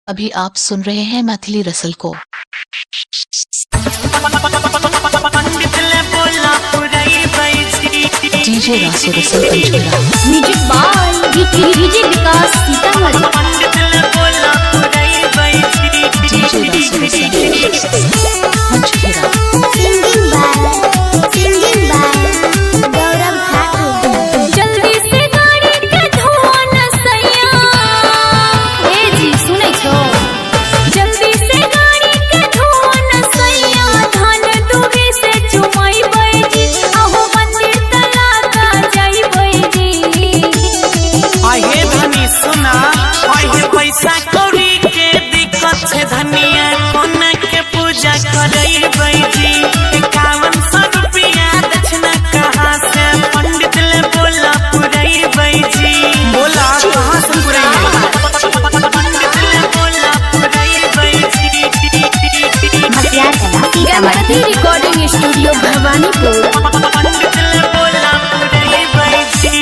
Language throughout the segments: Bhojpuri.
अभी आप सुन रहे हैं मैथिली रसल को। DJ Raso Rasal Panchkula. Music by DJ Vikas Sitamarhi. DJ Raso Rasal Panchkula. Singing by Gaurav Thakur. जल्दी से गाड़ी के धोआ न सैया। ए जी सुनै छो। जल्दी से गाड़ी के धोआ न सैया। धान दूबी से चुमाई बैजी। अहो मंदिर तला का जाई बैजी। आहे धनी सुना, आहे पैसा कौड़ी के दिक्कत छे धनिया। कोना के पूजा करई बैजी। 5100 रुपया दक्षिणा कहाँ से पंडित ले बोला पुरई बैजी। बोला कहाँ से पुरई? पंडित ले बोला पुरई बैजी। Ganpati recording studio Bhawanipur. पंडित ले बोला पुरई बैजी।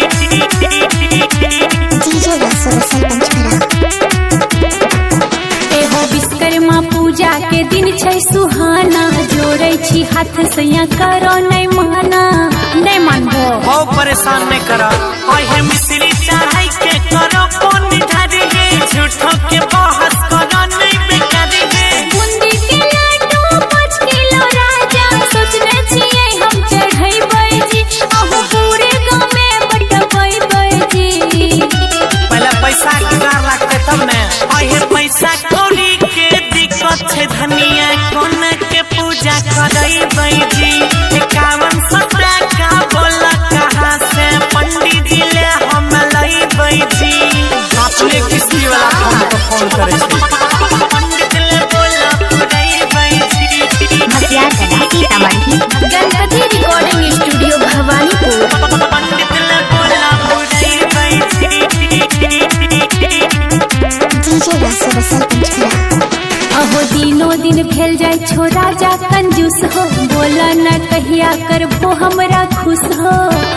डीजे रासो रसल पंचकुला। एहो विश्वकर्मा पूजा के दिन छै सुहाना। जोड़ै छी हाथ सैया करो नहीं माना। नहीं मानबो बहुत परेशान नहीं करा। आहे मिश्री चढ़ाई के करो कौन ढारी है। झूठों के बहस करो नहीं बेकारी है। बूंदी के लड्डू 5 किलो राजा। सोचने छियै हम चढ़ै बैजी। अहो पूरे गांव में बटबै बैजी। पहले पैसा जुगाड़ लगते तब ने। आहे पैसा कौड़ी के दिक्कत छे धनिया। कोन के पूजा करई बैजी। 5100 टका बोला कहाँ से पंडित जी ले हम लई बैजी। अपने किसी वाला फोन को फोन करे छी। पंडित ले बोला पुरई बैजी। Ganpati recording studio Bhawanipur. पंडित ले बोला पुरई बैजी। डीजे रासो रसल पंचकुला। अहो दिनों दिन भेल जाय छो राजा कंजूस हो। बोला न कहिया करबो हमरा खुश हो।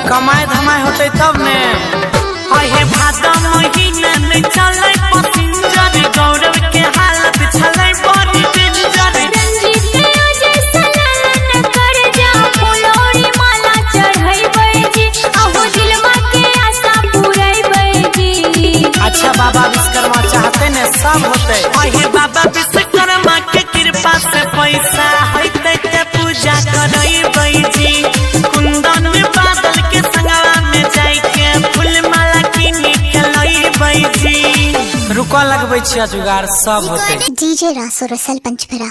कमाई धमाई होते तब ने। आहे भादा महीना में चले पसिंजर। गौरव के हालत छले बड़ी डेंजर। रंजीत के अजय सलाना कर जा। फुलौरी माला चढ़ै बैजी। अहो दिलवा के आशा पूरै बैजी। अच्छा बाबा विश्वकर्मा चाहते ने सब होते। आहे बाबा विश्वकर्मा के कृपा से पैसा होते के पूजा करई बैजी। कुंदन में बादल के संगवा में जाई के फूल माला किनी के लई बैजी। रुको लगबै छिया जुगाड़ सब होते। डीजे रासो रसल पंचकुला।